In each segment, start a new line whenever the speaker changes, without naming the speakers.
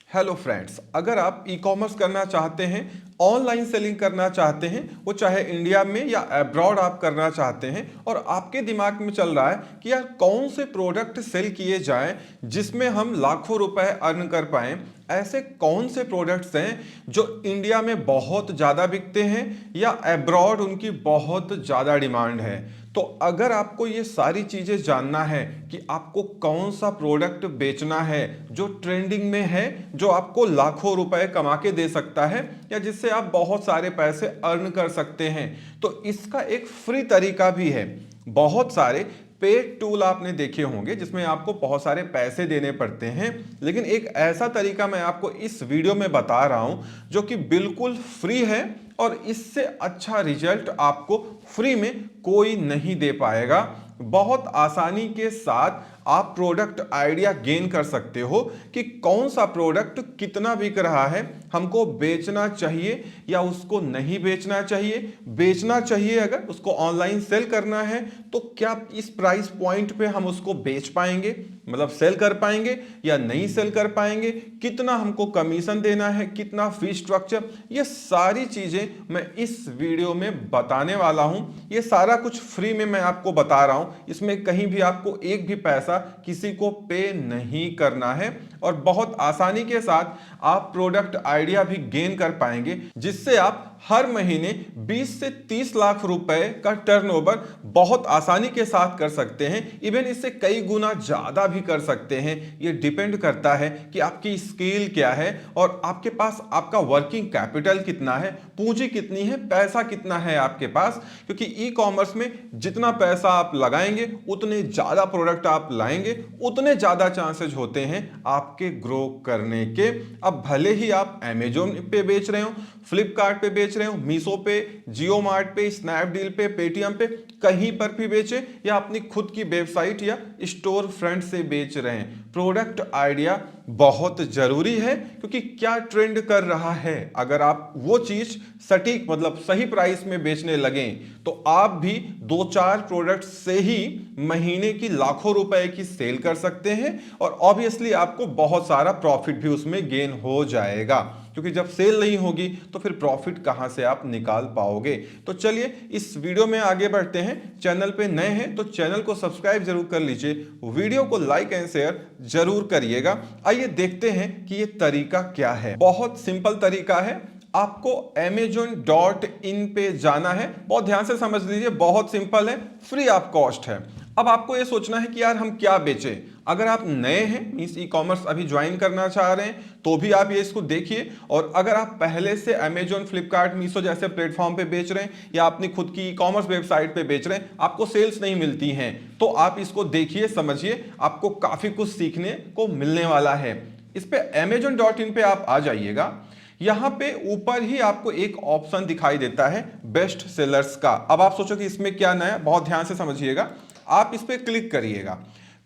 Hello friends, अगर आप e commerce करना चाहते हैं, ऑनलाइन सेलिंग करना चाहते हैं, वो चाहे इंडिया में या अब्रॉड आप करना चाहते हैं और आपके दिमाग में चल रहा है कि यार कौन से प्रोडक्ट सेल किए जाएं जिसमें हम लाखों रुपए अर्न कर पाएं, ऐसे कौन से प्रोडक्ट्स हैं जो इंडिया में बहुत ज़्यादा बिकते हैं या अब्रॉड उनकी बहुत ज़्यादा डिमांड है। तो अगर आपको ये सारी चीज़ें जानना है कि आपको कौन सा प्रोडक्ट बेचना है जो ट्रेंडिंग में है, जो आपको लाखों रुपए कमा के दे सकता है या जिससे आप बहुत सारे पैसे अर्न कर सकते हैं, तो इसका एक फ्री तरीका भी है। बहुत सारे पेड टूल आपने देखे होंगे जिसमें आपको बहुत सारे पैसे देने पड़ते हैं, लेकिन एक ऐसा तरीका मैं आपको इस वीडियो में बता रहा हूं जो कि बिल्कुल फ्री है और इससे अच्छा रिजल्ट आपको फ्री में कोई नहीं दे पाएगा। बहुत आसानी के साथ आप प्रोडक्ट आइडिया गेन कर सकते हो कि कौन सा प्रोडक्ट कितना बिक रहा है, हमको बेचना चाहिए या उसको नहीं बेचना चाहिए। बेचना चाहिए अगर उसको ऑनलाइन सेल करना है तो क्या इस प्राइस पॉइंट पे हम उसको बेच पाएंगे, मतलब सेल कर पाएंगे या नहीं सेल कर पाएंगे, कितना हमको कमीशन देना है, कितना फी स्ट्रक्चर, ये सारी चीजें मैं इस वीडियो में बताने वाला हूं। ये सारा कुछ फ्री में मैं आपको बता रहा हूं, इसमें कहीं भी आपको एक भी पैसा किसी को पे नहीं करना है और बहुत आसानी के साथ आप प्रोडक्ट आइडिया भी गेन कर पाएंगे जिससे आप हर महीने 20 से 30 लाख रुपए का टर्नओवर बहुत आसानी के साथ कर सकते हैं। इवन इससे कई गुना ज्यादा भी कर सकते हैं। ये डिपेंड करता है कि आपकी स्किल क्या है और आपके पास आपका वर्किंग कैपिटल कितना है, पूंजी कितनी है, पैसा कितना है आपके पास। क्योंकि ई कॉमर्स में जितना पैसा आप लगाएंगे उतने ज्यादा प्रोडक्ट आप लाएंगे, उतने ज्यादा चांसेस होते हैं आपके ग्रो करने के। अब भले ही आप अमेजोन पे बेच रहे हो, फ्लिपकार्ट पे बेच रहे हो, मीशो पे, जियो मार्ट पे, स्नैपडील पे, पेटीएम पे, कहीं पर भी बेचे या अपनी खुद की वेबसाइट या स्टोर फ्रंट से बेच रहे हैं, प्रोडक्ट आइडिया बहुत जरूरी है। क्योंकि क्या ट्रेंड कर रहा है, अगर आप वो चीज सटीक मतलब सही प्राइस में बेचने लगें तो आप भी दो चार प्रोडक्ट से ही महीने की लाखों रुपए की सेल कर सकते हैं और ऑब्वियसली आपको बहुत सारा प्रॉफिट भी उसमें गेन हो जाएगा। क्योंकि जब सेल नहीं होगी तो फिर प्रॉफिट कहां से आप निकाल पाओगे। तो चलिए इस वीडियो में आगे बढ़ते हैं। चैनल पे नए हैं तो चैनल को सब्सक्राइब जरूर कर लीजिए, वीडियो को लाइक एंड शेयर जरूर करिएगा। आइए देखते हैं कि ये तरीका क्या है। बहुत सिंपल तरीका है, आपको amazon.in पे जाना है। बहुत ध्यान से समझ लीजिए, बहुत सिंपल है, फ्री ऑफ कॉस्ट है। अब आपको ये सोचना है कि यार हम क्या बेचें। अगर आप नए हैं, मींस ई कॉमर्स अभी ज्वाइन करना चाह रहे हैं, तो भी आप ये इसको देखिए। और अगर आप पहले से अमेजोन, फ्लिपकार्ट, मीशो जैसे प्लेटफॉर्म पे बेच रहे हैं या अपनी खुद की ई कॉमर्स वेबसाइट पे बेच रहे हैं, आपको सेल्स नहीं मिलती हैं, तो आप इसको देखिए, समझिए, आपको काफी कुछ सीखने को मिलने वाला है। इस पे amazon.in पे आप आ जाइएगा। यहां पे ऊपर ही आपको एक ऑप्शन दिखाई देता है बेस्ट सेलर्स का। अब आप सोचो कि इसमें क्या नया, बहुत ध्यान से समझिएगा। आप इस पे क्लिक करिएगा।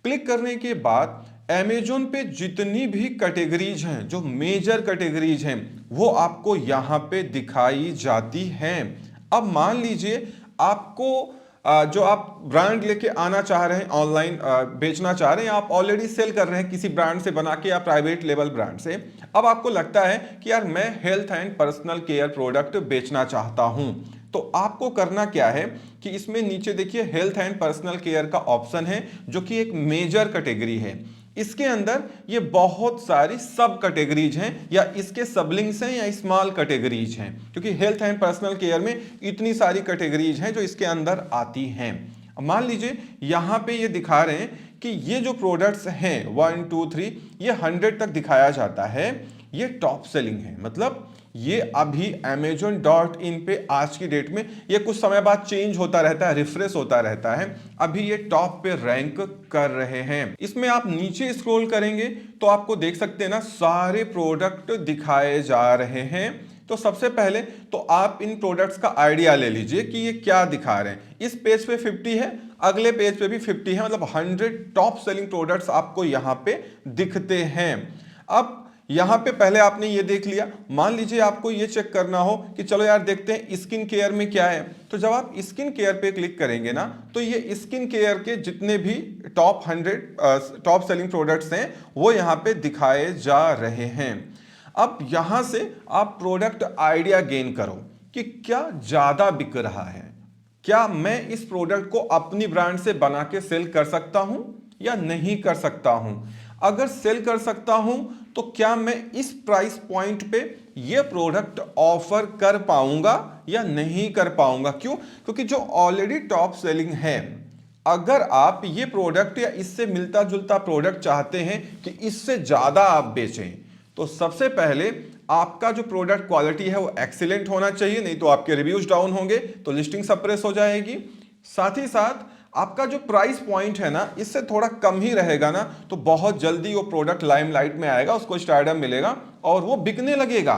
क्लिक करने के बाद अमेजोन पे जितनी भी कैटेगरीज हैं, जो मेजर कैटेगरीज हैं, वो आपको यहां पे दिखाई जाती हैं। अब मान लीजिए आपको जो आप ब्रांड लेके आना चाह रहे हैं, ऑनलाइन बेचना चाह रहे हैं, आप ऑलरेडी सेल कर रहे हैं किसी ब्रांड से बना के या प्राइवेट लेवल ब्रांड से। अब आपको लगता है कि यार मैं health and personal care product बेचना चाहता हूं, तो आपको करना क्या है कि इसमें नीचे देखिए हेल्थ एंड पर्सनल केयर का ऑप्शन है जो कि एक मेजर कैटेगरी है। इसके अंदर ये बहुत सारी सब कैटेगरीज हैं या इसके सबलिंक्स हैं या स्मॉल कैटेगरीज हैं, क्योंकि हेल्थ एंड पर्सनल केयर में इतनी सारी कैटेगरीज हैं जो इसके अंदर आती हैं। मान लीजिए यहां पे ये दिखा रहे हैं कि ये जो प्रोडक्ट्स हैं 1 2 3 ये 100 तक दिखाया जाता है, ये टॉप सेलिंग है। मतलब ये अभी amazon.in पे आज की डेट में, ये कुछ समय बाद चेंज होता रहता है, रिफ्रेश होता रहता है, अभी ये टॉप पे रैंक कर रहे हैं। इसमें आप नीचे स्क्रॉल करेंगे तो आपको देख सकते हैं ना, सारे प्रोडक्ट दिखाए जा रहे हैं। तो सबसे पहले तो आप इन प्रोडक्ट्स का आइडिया ले लीजिए कि ये क्या दिखा रहे हैं। इस पेज पे 50 है, अगले पेज पे भी 50 है, मतलब 100 टॉप सेलिंग प्रोडक्ट्स आपको यहां पे दिखते हैं। अब यहां पे पहले आपने ये देख लिया, मान लीजिए आपको ये चेक करना हो कि चलो यार देखते हैं स्किन केयर में क्या है, तो जब आप स्किन केयर पे क्लिक करेंगे ना, तो ये स्किन केयर के जितने भी टॉप 100 टॉप सेलिंग प्रोडक्ट्स हैं वो यहाँ पे दिखाए जा रहे हैं। अब यहां से आप प्रोडक्ट आइडिया गेन करो कि क्या ज्यादा बिक रहा है, क्या मैं इस प्रोडक्ट को अपनी ब्रांड से बना के सेल कर सकता हूं या नहीं कर सकता हूं। अगर सेल कर सकता हूं तो क्या मैं इस प्राइस पॉइंट पे ये प्रोडक्ट ऑफर कर पाऊंगा या नहीं कर पाऊंगा। क्यों? क्योंकि जो ऑलरेडी टॉप सेलिंग है, अगर आप ये प्रोडक्ट या इससे मिलता जुलता प्रोडक्ट चाहते हैं कि इससे ज्यादा आप बेचें, तो सबसे पहले आपका जो प्रोडक्ट क्वालिटी है वो एक्सीलेंट होना चाहिए, नहीं तो आपके रिव्यूज डाउन होंगे तो लिस्टिंग सप्रेस हो जाएगी। साथ ही साथ आपका जो प्राइस पॉइंट है ना, इससे थोड़ा कम ही रहेगा ना, तो बहुत जल्दी वो प्रोडक्ट लाइमलाइट में आएगा, उसको स्टारडम मिलेगा और वो बिकने लगेगा।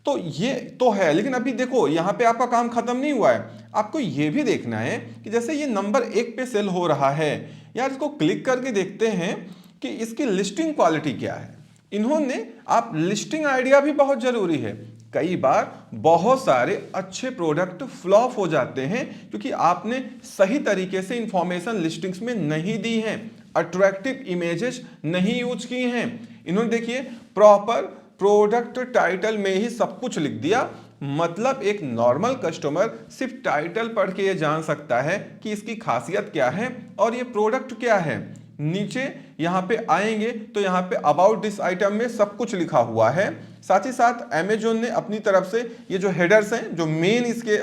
तो ये तो है, लेकिन अभी देखो यहां पे आपका काम खत्म नहीं हुआ है। आपको ये भी देखना है कि जैसे ये नंबर 1 पे सेल हो रहा है यार, इसको क्लिक करके देखते हैं कि इसकी लिस्टिंग क्वालिटी क्या है। इन्होंने, आप लिस्टिंग आइडिया भी बहुत जरूरी है। कई बार बहुत सारे अच्छे प्रोडक्ट फ्लॉप हो जाते हैं क्योंकि आपने सही तरीके से इंफॉर्मेशन लिस्टिंग्स में नहीं दी है, अट्रैक्टिव इमेजेस नहीं यूज की हैं। इन्होंने देखिए प्रॉपर प्रोडक्ट टाइटल में ही सब कुछ लिख दिया, मतलब एक नॉर्मल कस्टमर सिर्फ टाइटल पढ़ के ये जान सकता है कि इसकी खासियत क्या है और ये प्रोडक्ट क्या है। नीचे यहां पे आएंगे तो यहां पे अबाउट दिस आइटम में सब कुछ लिखा हुआ है। साथ ही साथ अमेजोन ने अपनी तरफ से ये जो हेडर्स हैं, जो मेन इसके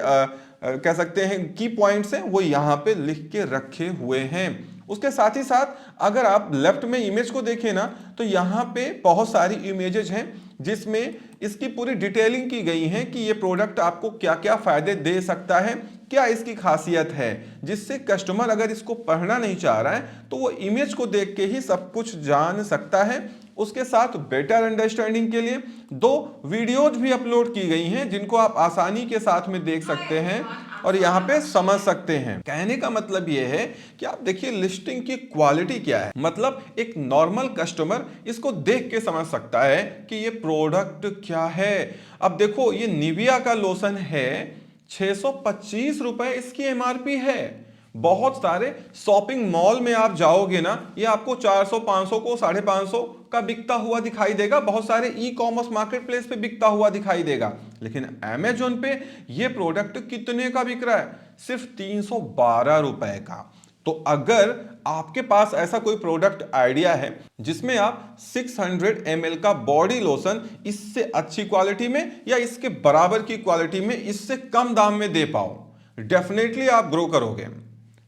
कह सकते हैं की पॉइंट्स हैं, वो यहां पे लिख के रखे हुए हैं। उसके साथ ही साथ अगर आप लेफ्ट में इमेज को देखें ना, तो यहां पे बहुत सारी इमेजेस हैं जिसमें इसकी पूरी डिटेलिंग की गई है कि ये प्रोडक्ट आपको क्या क्या फायदे दे सकता है, क्या इसकी खासियत है, जिससे कस्टमर अगर इसको पढ़ना नहीं चाह रहा है तो वो इमेज को देख के ही सब कुछ जान सकता है। उसके साथ बेटर अंडरस्टैंडिंग के लिए 2 वीडियोज भी अपलोड की गई हैं जिनको आप आसानी के साथ में देख सकते हैं और यहाँ पे समझ सकते हैं। कहने का मतलब ये है कि आप देखिए लिस्टिंग की क्वालिटी क्या है, मतलब एक नॉर्मल कस्टमर इसको देख के समझ सकता है कि ये प्रोडक्ट क्या है। अब देखो ये निविया का लोशन है, 625 रुपए इसकी एमआरपी है। बहुत सारे शॉपिंग मॉल में आप जाओगे ना, ये आपको 400 500 को 550 का बिकता हुआ दिखाई देगा, बहुत सारे ई कॉमर्स मार्केट प्लेस पे बिकता हुआ दिखाई देगा। लेकिन अमेजोन पे ये प्रोडक्ट कितने का बिक रहा है? सिर्फ 312 रुपए का। तो अगर आपके पास ऐसा कोई प्रोडक्ट आइडिया है जिसमें आप 600 ml का बॉडी लोशन इससे अच्छी क्वालिटी में या इसके बराबर की क्वालिटी में इससे कम दाम में दे पाओ, डेफिनेटली आप ग्रो करोगे।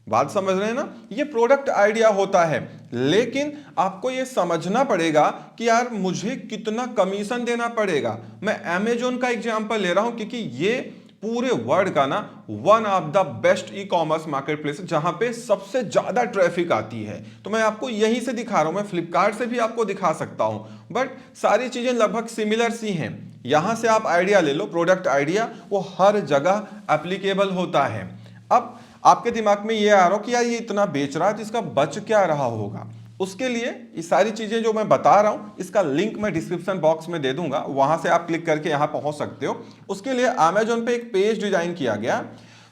बात समझ रहे हैं ना? ये प्रोडक्ट आइडिया होता है, लेकिन आपको ये समझना पड़ेगा कि यार मुझे कितना कमीशन देना पड़ेगा। मैं अमेजोन का एग्जांपल ले रहा हूं क्योंकि ये पूरे वर्ल्ड का ना one of the best e commerce market place जहां पे सबसे ज्यादा ट्रैफिक आती है। तो मैं आपको यहीं से दिखा रहा हूं, मैं फ्लिपकार्ट से भी आपको दिखा सकता हूं, बट सारी चीजें लगभग सिमिलर सी हैं। यहां से आप आइडिया ले लो, प्रोडक्ट आइडिया वो हर जगह एप्लीकेबल होता है। अब आपके दिमाग में ये आ रहा हो कि यार ये इतना बेच रहा है तो इसका बच क्या रहा होगा। उसके लिए ये सारी चीजें जो मैं बता रहा हूं इसका लिंक मैं डिस्क्रिप्शन बॉक्स में दे दूंगा, वहां से आप क्लिक करके यहां पहुंच सकते हो। उसके लिए अमेजोन पे एक पेज डिजाइन किया गया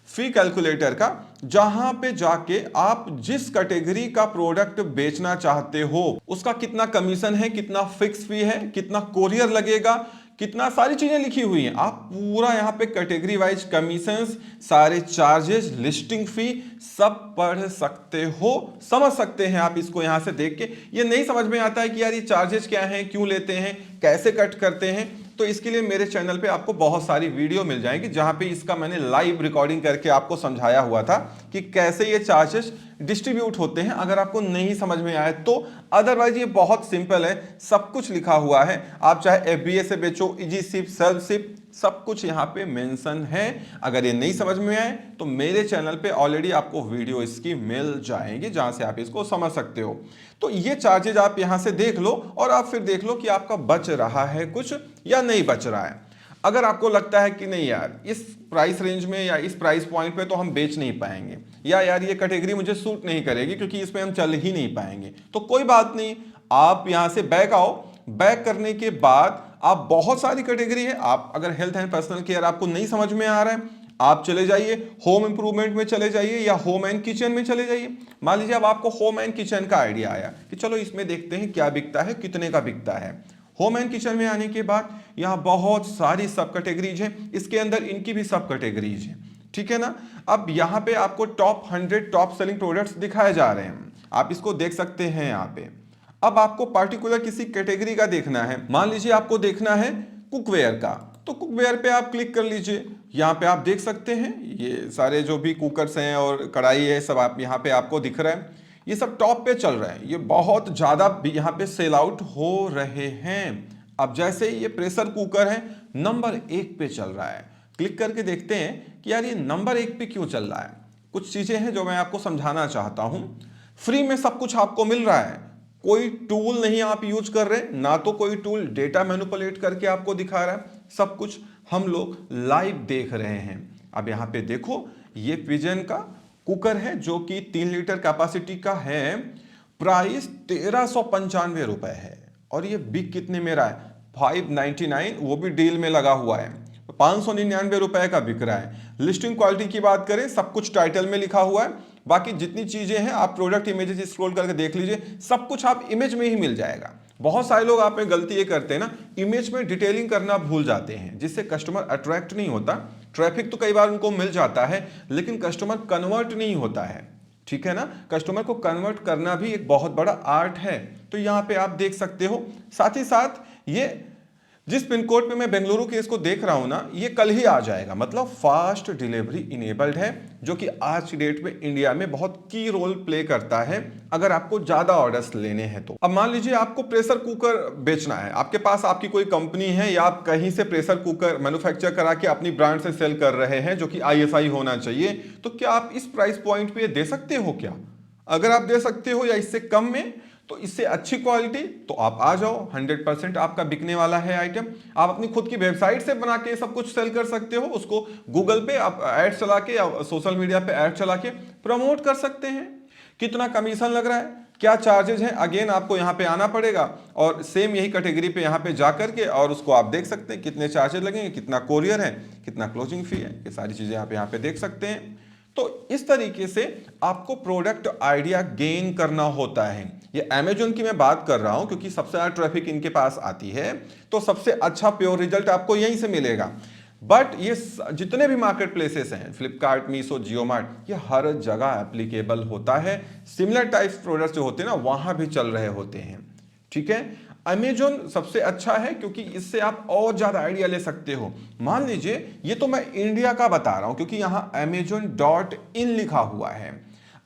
फी कैलकुलेटर का, जहां पे जाके आप जिस कैटेगरी का प्रोडक्ट बेचना चाहते हो उसका कितना कमीशन है, कितना फिक्स फी है, कितना कोरियर लगेगा, कितना सारी चीजें लिखी हुई हैं। आप पूरा यहाँ पे कैटेगरी वाइज कमीशंस, सारे चार्जेस, लिस्टिंग फी सब पढ़ सकते हो, समझ सकते हैं आप इसको यहाँ से देख के। ये नहीं समझ में आता है कि यार ये चार्जेस क्या हैं, क्यों लेते हैं, कैसे कट करते हैं, तो इसके लिए मेरे चैनल पे आपको बहुत सारी वीडियो मिल जाएगी जहां पे इसका मैंने लाइव रिकॉर्डिंग करके आपको समझाया हुआ था कि कैसे ये चार्जेस डिस्ट्रीब्यूट होते हैं, अगर आपको नहीं समझ में आए तो। अदरवाइज ये बहुत सिंपल है, सब कुछ लिखा हुआ है। आप चाहे एफबीए से बेचो, इजी शिप, सेल्फ शिप, सब कुछ यहाँ पे मेंशन है। अगर ये नहीं समझ में आए तो मेरे चैनल पे ऑलरेडी आपको वीडियो इसकी मिल जाएगी जहां से आप इसको समझ सकते हो। तो ये चार्जेज आप यहां से देख लो और आप फिर देख लो कि आपका बच रहा है कुछ या नहीं बच रहा है। अगर आपको लगता है कि नहीं यार इस प्राइस रेंज में या इस प्राइस पॉइंट पे तो हम बेच नहीं पाएंगे, या यार ये कैटेगरी मुझे सूट नहीं करेगी क्योंकि इसमें हम चल ही नहीं पाएंगे, तो कोई बात नहीं, आप यहां से बैक आओ, बैक करने के बाद आप बहुत सारी कैटेगरी है, आप अगर हेल्थ एंड पर्सनल केयर आपको नहीं समझ में आ रहा है, आप चले जाइए होम इंप्रूवमेंट में चले जाइए या होम एंड किचन में चले जाइए। मान लीजिए अब आपको होम एंड किचन का आइडिया आया कि चलो इसमें देखते हैं क्या बिकता है, कितने का बिकता है। होम एंड किचन में आने के बाद यहाँ बहुत सारी सब कैटेगरीज है, इसके अंदर इनकी भी सब कैटेगरीज है, ठीक है ना। अब यहाँ पे आपको टॉप 100 टॉप सेलिंग प्रोडक्ट्स दिखाए जा रहे हैं, आप इसको देख सकते हैं यहाँ पे। अब आपको पर्टिकुलर किसी कैटेगरी का देखना है, मान लीजिए आपको देखना है कुकवेयर का, तो कुकवेयर पे आप क्लिक कर लीजिए। यहाँ पे आप देख सकते हैं ये सारे जो भी कुकर्स हैं और कढ़ाई है सब आप यहाँ पे आपको दिख रहा है, ये सब टॉप पे चल रहा है, ये बहुत ज़्यादा यहाँ पे सेल आउट हो रहे हैं। अब जैसे ये प्रेशर कुकर है नंबर 1 पे चल रहा है, क्लिक करके देखते हैं कि यार ये नंबर 1 पे क्यों चल रहा है। कुछ चीज़ें हैं जो मैं आपको समझाना चाहता हूँ। फ्री में सब कुछ आपको मिल रहा है, कोई टूल नहीं आप यूज कर रहे, ना तो कोई टूल डेटा मैनिपुलेट करके आपको दिखा रहा है, सब कुछ हम लोग लाइव देख रहे हैं। अब यहाँ पे देखो ये पिजन का कुकर है जो कि 3 लीटर कैपेसिटी का है, प्राइस 1395 रुपए है और ये बिक कितने में रहा है 599, वो भी डील में लगा हुआ है, 599 रुपए का बिक रहा है। लिस्टिंग क्वालिटी की बात करें सब कुछ टाइटल में लिखा हुआ है, बाकी जितनी चीजें हैं आप प्रोडक्ट इमेजेस स्क्रॉल करके देख लीजिए, सब कुछ आप इमेज में ही मिल जाएगा। बहुत सारे लोग आप में गलती ये करते हैं ना, इमेज में डिटेलिंग करना भूल जाते हैं, जिससे कस्टमर अट्रैक्ट नहीं होता। ट्रैफिक तो कई बार उनको मिल जाता है लेकिन कस्टमर कन्वर्ट नहीं होता है, ठीक है ना। कस्टमर को कन्वर्ट करना भी एक बहुत बड़ा आर्ट है। तो यहाँ पे आप देख सकते हो, साथ ही साथ ये जिस पिन कोड पे मैं बेंगलुरु के इसको देख रहा हूं ना, ये कल ही आ जाएगा, मतलब फास्ट डिलीवरी इनेबल्ड है, जो कि आज की डेट में इंडिया में बहुत की रोल प्ले करता है अगर आपको ज्यादा ऑर्डर्स लेने हैं तो। अब मान लीजिए आपको प्रेशर कुकर बेचना है, आपके पास आपकी कोई कंपनी है या आप कहीं से प्रेशर कुकर मैन्युफैक्चर करा के अपनी ब्रांड से सेल कर रहे हैं जो कि ISI होना चाहिए, तो क्या आप इस प्राइस पॉइंट पे दे सकते हो क्या? अगर आप दे सकते हो या इससे कम में, तो इससे अच्छी क्वालिटी, तो आप आ जाओ, 100% आपका बिकने वाला है आइटम। आप अपनी खुद की वेबसाइट से बना के सब कुछ सेल कर सकते हो, उसको गूगल पे आप ऐड चला के या सोशल मीडिया पे ऐड चला के प्रमोट कर सकते हैं। कितना कमीशन लग रहा है, क्या चार्जेज हैं, अगेन आपको यहाँ पे आना पड़ेगा और सेम यही कैटेगरी पे यहाँ पे जा करके और उसको आप देख सकते हैं कितने चार्जेस लगेंगे, कितना कोरियर है, कितना क्लोजिंग फी है, ये सारी चीजें आप यहाँ पे देख सकते हैं। तो इस तरीके से आपको प्रोडक्ट आइडिया गेन करना होता है। ये अमेजोन की मैं बात कर रहा हूं क्योंकि सबसे ज्यादा ट्रैफिक इनके पास आती है, तो सबसे अच्छा प्योर रिजल्ट आपको यहीं से मिलेगा। बट ये जितने भी मार्केट प्लेसेस हैं, फ्लिपकार्ट, मीशो, जियो मार्ट, ये हर जगह एप्लीकेबल होता है। सिमिलर टाइप्स प्रोडक्ट्स जो होते हैं ना वहां भी चल रहे होते हैं, ठीक है। अमेजोन सबसे अच्छा है क्योंकि इससे आप और ज्यादा आइडिया ले सकते हो। मान लीजिए ये तो मैं इंडिया का बता रहा हूं क्योंकि यहां amazon.in लिखा हुआ है।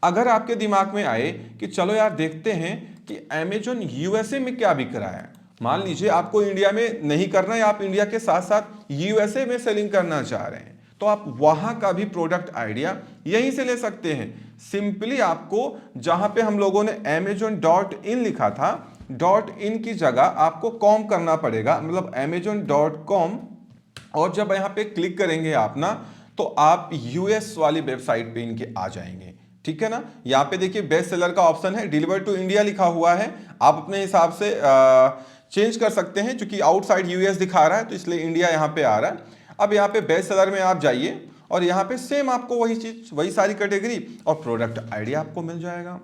अगर आपके दिमाग में आए कि चलो यार देखते हैं कि अमेजोन यूएसए में क्या बिक रहा है, मान लीजिए आपको इंडिया में नहीं करना है, आप इंडिया के साथ साथ यूएसए में सेलिंग करना चाह रहे हैं, तो आप वहां का भी प्रोडक्ट आइडिया यहीं से ले सकते हैं। सिंपली आपको जहां पे हम लोगों ने amazon.in लिखा था, .in की जगह आपको कॉम करना पड़ेगा, मतलब amazon.com, और जब यहां पे क्लिक करेंगे आप ना, तो आप यूएस वाली वेबसाइट पे इनके आ जाएंगे, ठीक है ना। यहाँ पे देखिए बेस्ट सेलर का ऑप्शन है, डिलीवर टू इंडिया लिखा हुआ है, आप अपने हिसाब से चेंज कर सकते हैं, क्योंकि आउटसाइड यूएस दिखा रहा है तो इसलिए इंडिया यहाँ पे आ रहा है। अब यहाँ पे बेस्ट सेलर में आप जाइए और यहाँ पे सेम आपको वही चीज, वही सारी कैटेगरी और प्रोडक्ट आइडिया आपको मिल जाएगा।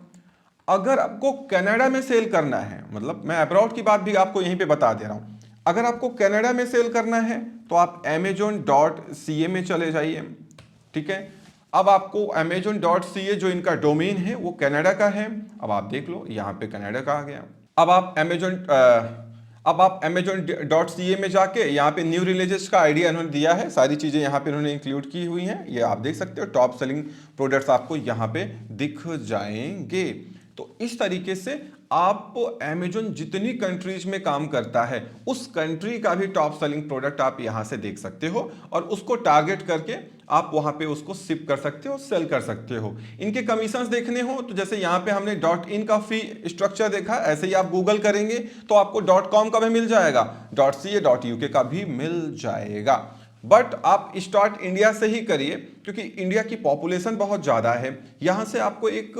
अगर आपको कनाडा में सेल करना है, मतलब मैं अब्रॉड की बात भी आपको यहीं पे बता दे रहा हूं, अगर आपको कनाडा में सेल करना है तो आप amazon.ca में चले जाइए, ठीक है। अब आपको amazon.ca जो इनका डोमेन है वो कनाडा का है। अब आप देख लो यहाँ पे कनाडा का आ गया। अब आप amazon.ca में जाके यहाँ पे न्यू रिलीजेस का आइडिया इन्होंने दिया है, सारी चीजें यहाँ पे इन्होंने इंक्लूड की हुई हैं, ये आप देख सकते हो। टॉप सेलिंग प्रोडक्ट्स आपको यहाँ पे दिख जाएंगे। तो इस तरीके से आप अमेजोन जितनी कंट्रीज में काम करता है उस कंट्री का भी टॉप सेलिंग प्रोडक्ट आप यहां से देख सकते हो और उसको टारगेट करके आप वहां पे उसको शिप कर सकते हो, सेल कर सकते हो। इनके कमीशंस देखने हो तो जैसे यहां पे हमने .in का फी स्ट्रक्चर देखा, ऐसे ही आप गूगल करेंगे तो आपको .com का भी मिल जाएगा, .ca .uk का भी मिल जाएगा। बट आप स्टार्ट इंडिया से ही करिए, क्योंकि इंडिया की पॉपुलेशन बहुत ज़्यादा है। यहाँ से आपको एक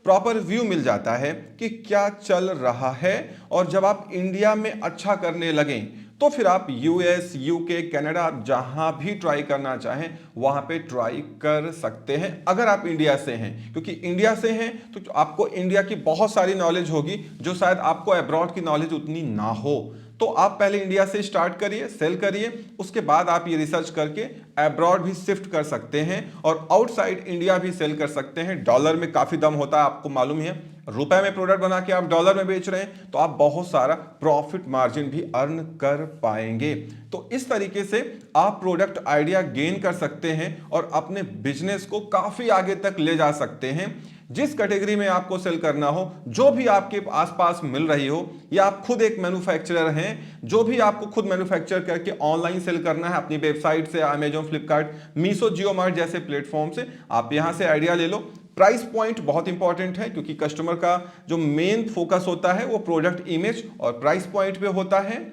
प्रॉपर व्यू मिल जाता है कि क्या चल रहा है, और जब आप इंडिया में अच्छा करने लगें तो फिर आप यूएस, यूके, कनाडा, आप जहां भी ट्राई करना चाहें वहां पे ट्राई कर सकते हैं, अगर आप इंडिया से हैं। क्योंकि इंडिया से हैं तो आपको इंडिया की बहुत सारी नॉलेज होगी जो शायद आपको अब्रॉड की नॉलेज उतनी ना हो। तो आप पहले इंडिया से स्टार्ट करिए, सेल करिए, उसके बाद आप ये रिसर्च करके अब्रॉड भी शिफ्ट कर सकते हैं और आउटसाइड इंडिया भी सेल कर सकते हैं। डॉलर में काफी दम होता है, आपको मालूम है। रुपए में प्रोडक्ट बना के आप डॉलर में बेच रहे हैं तो आप बहुत सारा प्रॉफिट मार्जिन भी अर्न कर पाएंगे। तो इस तरीके से आप प्रोडक्ट आइडिया गेन कर सकते हैं और अपने बिजनेस को काफी आगे तक ले जा सकते हैं। जिस कैटेगरी में आपको सेल करना हो, जो भी आपके आसपास मिल रही हो, या आप खुद एक मैन्युफैक्चरर हैं, जो भी आपको खुद मैन्युफैक्चर करके ऑनलाइन सेल करना है अपनी वेबसाइट से, अमेजॉन, फ्लिपकार्ट, मीशो, जियो मार्ट जैसे प्लेटफॉर्म से, आप यहां से आइडिया ले लो। प्राइस पॉइंट बहुत इंपॉर्टेंट है, क्योंकि कस्टमर का जो मेन फोकस होता है वो प्रोडक्ट इमेज और प्राइस पॉइंट पे होता है।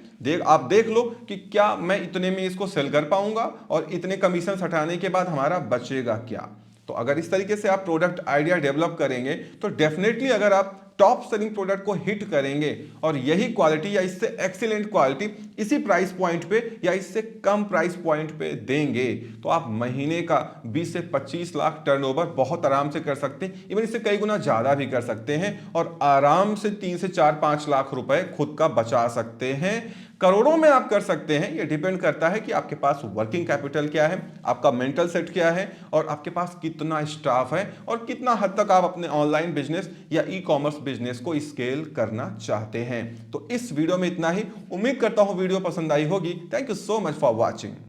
आप देख लो कि क्या मैं इतने में इसको सेल कर पाऊंगा और इतने कमीशन हटाने के बाद हमारा बचेगा क्या। तो अगर इस तरीके से आप प्रोडक्ट आइडिया डेवलप करेंगे तो डेफिनेटली अगर आप टॉप सेलिंग प्रोडक्ट को हिट करेंगे और यही क्वालिटी या इससे एक्सीलेंट क्वालिटी इसी प्राइस पॉइंट पे या इससे कम प्राइस पॉइंट पे देंगे तो आप महीने का 20 से 25 लाख टर्नओवर बहुत आराम से कर सकते हैं। इवन इससे कई गुना ज्यादा भी कर सकते हैं और आराम से 3 से 4-5 लाख रुपए खुद का बचा सकते हैं। करोड़ों में आप कर सकते हैं, ये डिपेंड करता है कि आपके पास वर्किंग कैपिटल क्या है, आपका मेंटल सेट क्या है और आपके पास कितना स्टाफ है और कितना हद तक आप अपने ऑनलाइन बिजनेस या ई कॉमर्स बिजनेस को स्केल करना चाहते हैं। तो इस वीडियो में इतना ही। उम्मीद करता हूं वीडियो पसंद आई होगी। Thank you so much for watching.